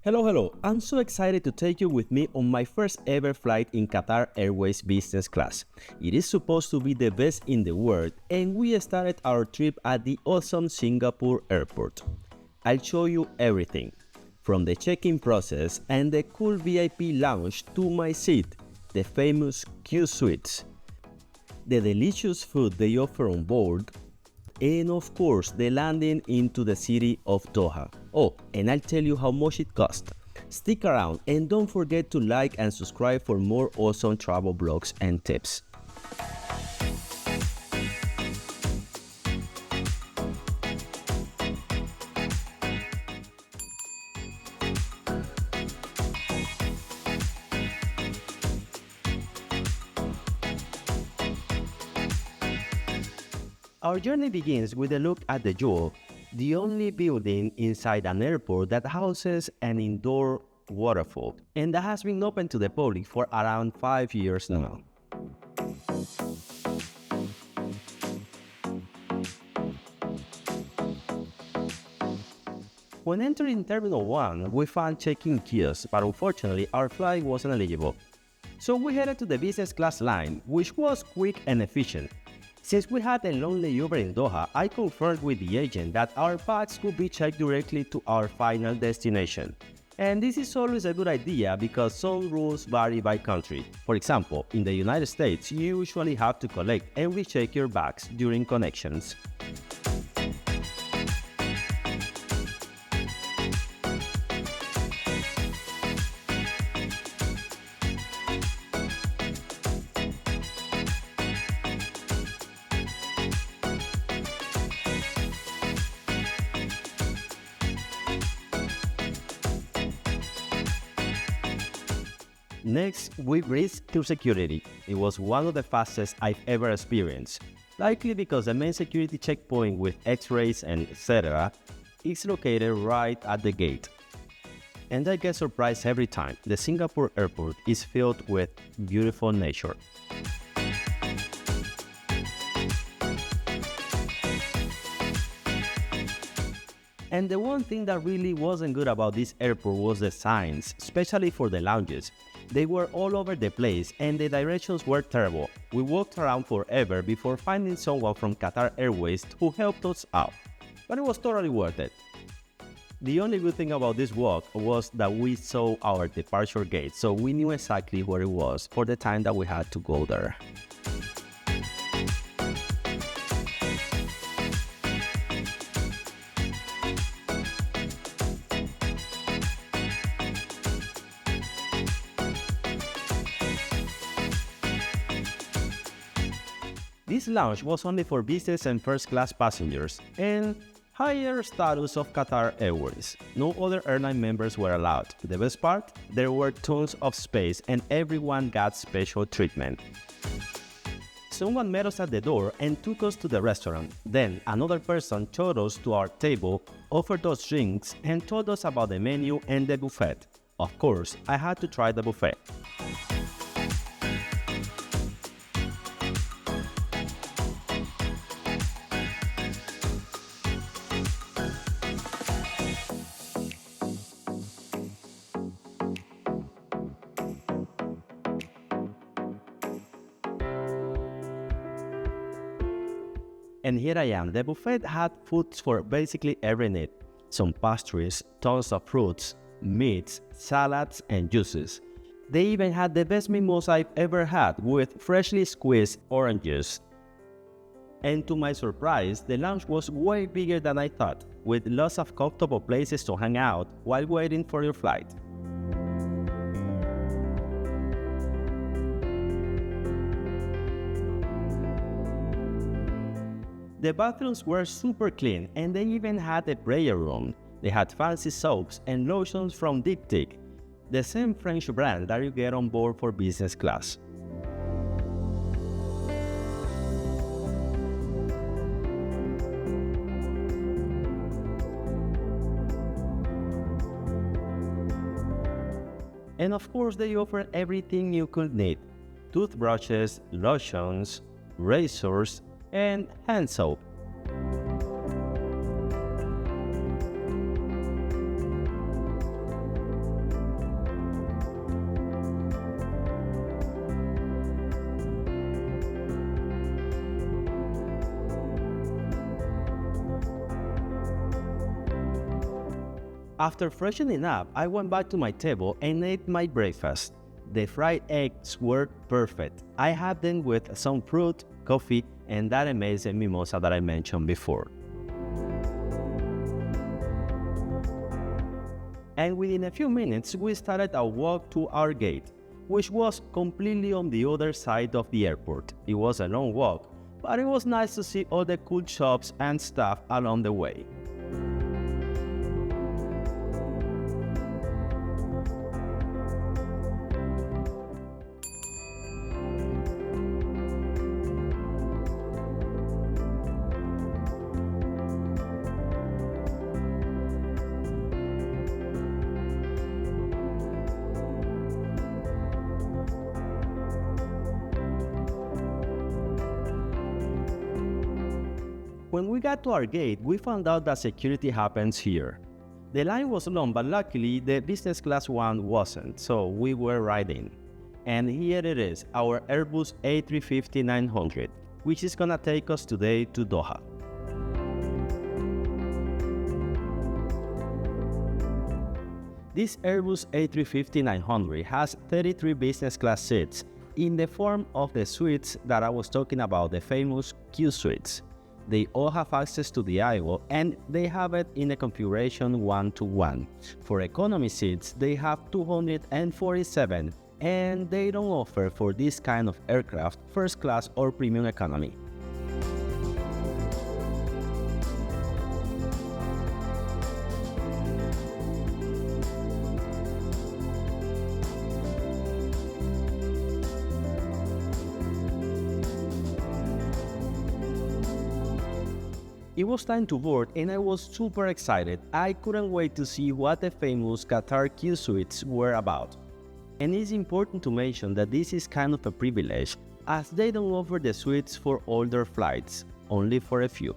Hello. I'm so excited to take you with me on my first ever flight in Qatar Airways Business Class. It is supposed to be the best in the world, and we started our trip at the awesome Singapore airport. I'll show you everything, from the check-in process and the cool VIP lounge to my seat, the famous Qsuite, the delicious food they offer on board, and of course the landing into the city of Doha. Oh, and I'll tell you how much it cost. Stick around and don't forget to like and subscribe for more awesome travel blogs and tips. Our journey begins with a look at the Jewel, the only building inside an airport that houses an indoor waterfall, and that has been open to the public for around 5 years now. When entering Terminal 1, we found check-in kiosks, but unfortunately our flight wasn't eligible. So we headed to the business class line, which was quick and efficient. Since we had a long layover in Doha, I confirmed with the agent that our bags could be checked directly to our final destination. And this is always a good idea because some rules vary by country. For example, in the United States, you usually have to collect and recheck your bags during connections. Next, we breezed through security. It was one of the fastest I've ever experienced, likely because the main security checkpoint with x-rays and etc. is located right at the gate. And I get surprised every time. The Singapore airport is filled with beautiful nature. And the one thing that really wasn't good about this airport was the signs, especially for the lounges. They were all over the place and the directions were terrible. We walked around forever before finding someone from Qatar Airways who helped us out. But it was totally worth it. The only good thing about this walk was that we saw our departure gate, so we knew exactly where it was for the time that we had to go there. This lounge was only for business and first class passengers and higher status of Qatar Airways. No other airline members were allowed. The best part? There were tons of space and everyone got special treatment. Someone met us at the door and took us to the restaurant. Then another person showed us to our table, offered us drinks, and told us about the menu and the buffet. Of course, I had to try the buffet. And here I am. The buffet had foods for basically every need. Some pastries, tons of fruits, meats, salads, and juices. They even had the best mimosa I've ever had with freshly squeezed oranges. And to my surprise, the lounge was way bigger than I thought, with lots of comfortable places to hang out while waiting for your flight. The bathrooms were super clean and they even had a prayer room. They had fancy soaps and lotions from Diptyque, the same French brand that you get on board for business class. And of course they offer everything you could need: toothbrushes, lotions, razors, and hand soap. After freshening up, I went back to my table and ate my breakfast. The fried eggs were perfect. I had them with some fruit, coffee, and that amazing mimosa that I mentioned before. And within a few minutes, we started our walk to our gate, which was completely on the other side of the airport. It was a long walk, but it was nice to see all the cool shops and stuff along the way. When we got to our gate, we found out that security happens here. The line was long, but luckily the business class one wasn't, so we were right in. And here it is, our Airbus A350-900, which is gonna take us today to Doha. This Airbus A350-900 has 33 business class seats in the form of the suites that I was talking about, the famous Qsuites. They all have access to the aisle and they have it in a configuration 1-to-1. For economy seats, they have 247 and they don't offer for this kind of aircraft first class or premium economy. It was time to board and I was super excited. I couldn't wait to see what the famous Qatar Qsuites were about. And it's important to mention that this is kind of a privilege, as they don't offer the suites for all their flights, only for a few.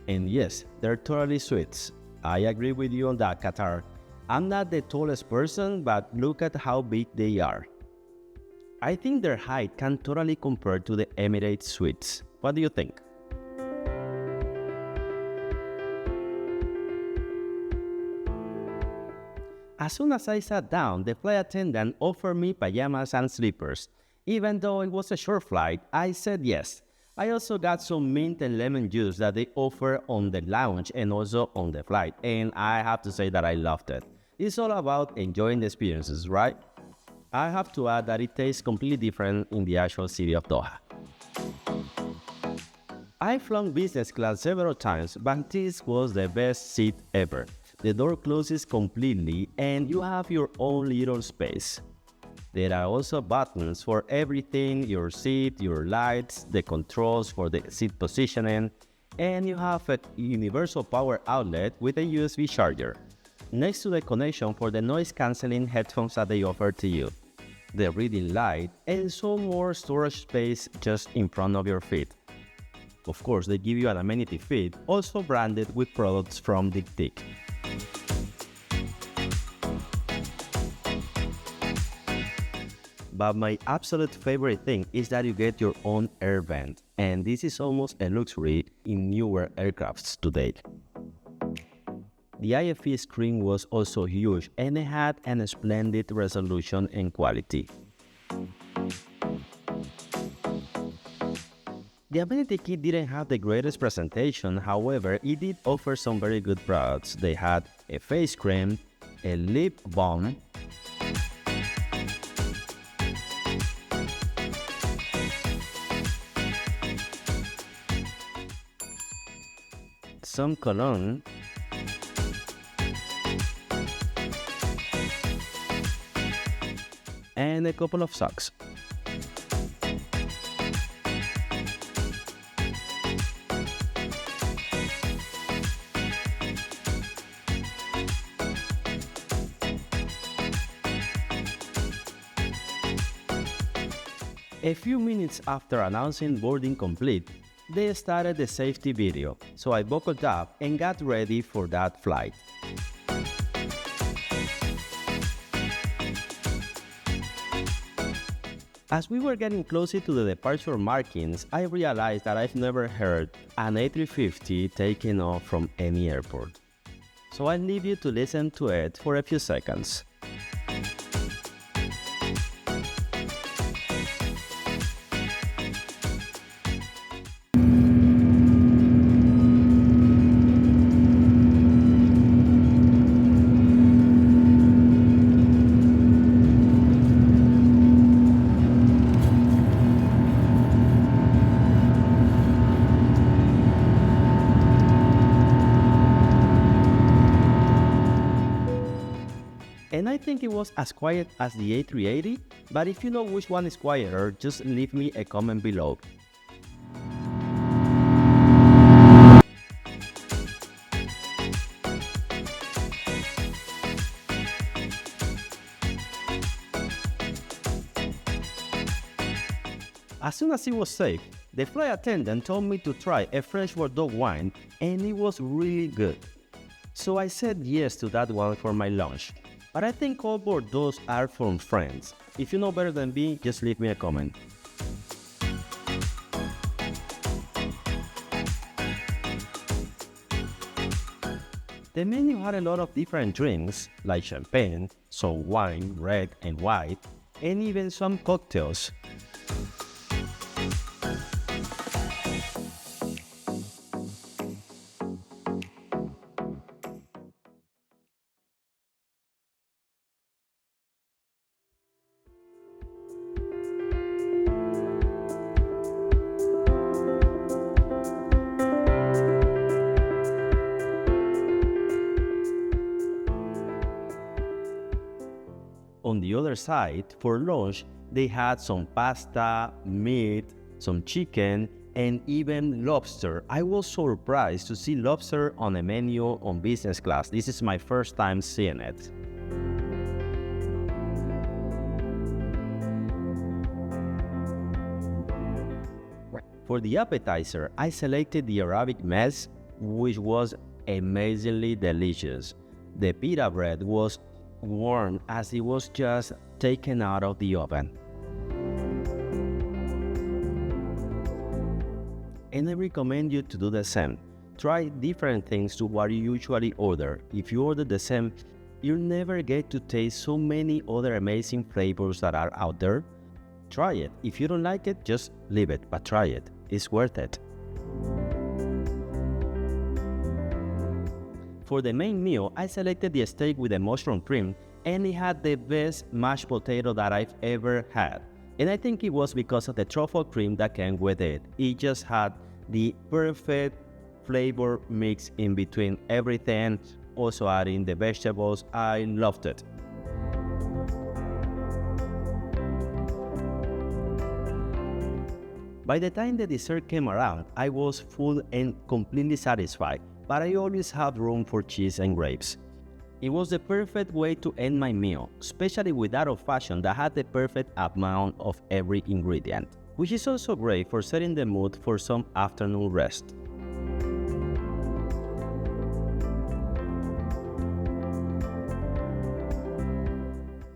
And yes, they're totally suites. I agree with you on that, Qatar. I'm not the tallest person, but look at how big they are. I think their height can totally compare to the Emirates suites. What do you think? As soon as I sat down, the flight attendant offered me pajamas and slippers. Even though it was a short flight, I said yes. I also got some mint and lemon juice that they offer on the lounge and also on the flight, and I have to say that I loved it. It's all about enjoying the experiences, right? I have to add that it tastes completely different in the actual city of Doha. I've flown business class several times, but this was the best seat ever. The door closes completely and you have your own little space. There are also buttons for everything, your seat, your lights, the controls for the seat positioning, and you have a universal power outlet with a USB charger, next to the connection for the noise-canceling headphones that they offer to you, the reading light, and some more storage space just in front of your feet. Of course, they give you an amenity kit, also branded with products from Diptyque. But my absolute favorite thing is that you get your own air vent, and this is almost a luxury in newer aircrafts today. The IFE screen was also huge and it had a splendid resolution and quality. The Amenity Kit didn't have the greatest presentation, however, it did offer some very good products. They had a face cream, a lip balm, some cologne, and a couple of socks. A few minutes after announcing boarding complete, they started the safety video, so I buckled up and got ready for that flight. As we were getting closer to the departure markings, I realized that I've never heard an A350 taking off from any airport. So I'll leave you to listen to it for a few seconds. And I think it was as quiet as the A380, but if you know which one is quieter, just leave me a comment below. As soon as it was safe, the flight attendant told me to try a fresh Bordeaux wine, and it was really good. So I said yes to that one for my lunch. But I think all Bordeaux are from France. If you know better than me, just leave me a comment. The menu had a lot of different drinks, like champagne, some wine, red and white, and even some cocktails. On the other side, for lunch, they had some pasta, meat, some chicken, and even lobster. I was surprised to see lobster on a menu on business class. This is my first time seeing it. For the appetizer, I selected the Arabic mezze, which was amazingly delicious. The pita bread was warm as it was just taken out of the oven. And I recommend you to do the same. Try different things to what you usually order. If you order the same, you'll never get to taste so many other amazing flavors that are out there. Try it. If you don't like it, just leave it, but try it. It's worth it. For the main meal, I selected the steak with the mushroom cream, and it had the best mashed potato that I've ever had. And I think it was because of the truffle cream that came with it. It just had the perfect flavor mix in between everything, also adding the vegetables. I loved it. By the time the dessert came around, I was full and completely satisfied, but I always had room for cheese and grapes. It was the perfect way to end my meal, especially with that old-fashioned that had the perfect amount of every ingredient, which is also great for setting the mood for some afternoon rest.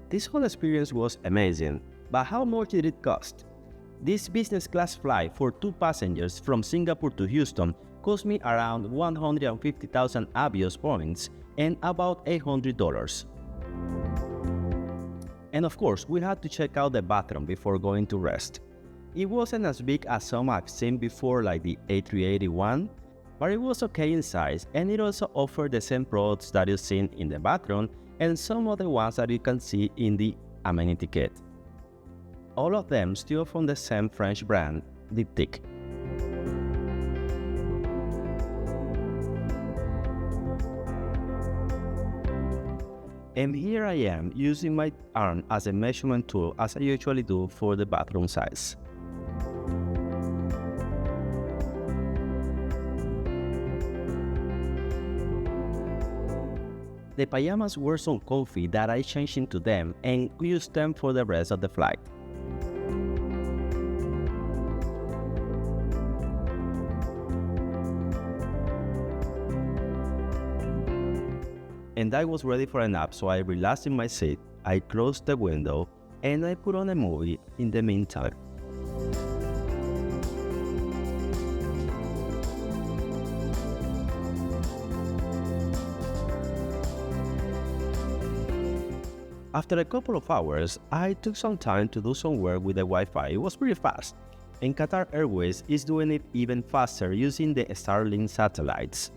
This whole experience was amazing, but how much did it cost? This business class flight for 2 passengers from Singapore to Houston cost me around 150,000 Avios points and about $800. And of course, we had to check out the bathroom before going to rest. It wasn't as big as some I've seen before, like the A380 but it was okay in size, and it also offered the same products that you've seen in the bathroom and some other ones that you can see in the Amenity Kit. All of them still from the same French brand, Diptyque. And here I am using my arm as a measurement tool, as I usually do for the bathroom size. The pajamas were so comfy that I changed into them and used them for the rest of the flight. And I was ready for a nap, so I relaxed in my seat, I closed the window, and I put on a movie in the meantime. After a couple of hours, I took some time to do some work with the Wi-Fi. It was pretty fast, and Qatar Airways is doing it even faster using the Starlink satellites.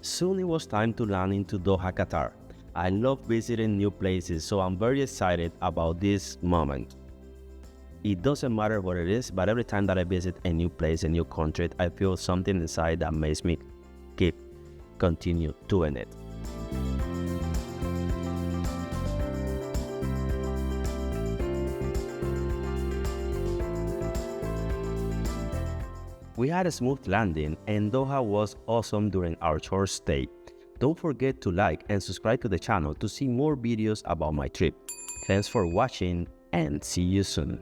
Soon it was time to land into Doha, Qatar. I love visiting new places, so I'm very excited about this moment. It doesn't matter what it is, but every time that I visit a new place, a new country, I feel something inside that makes me continue doing it. We had a smooth landing, and Doha was awesome during our short stay. Don't forget to like and subscribe to the channel to see more videos about my trip. Thanks for watching, and see you soon.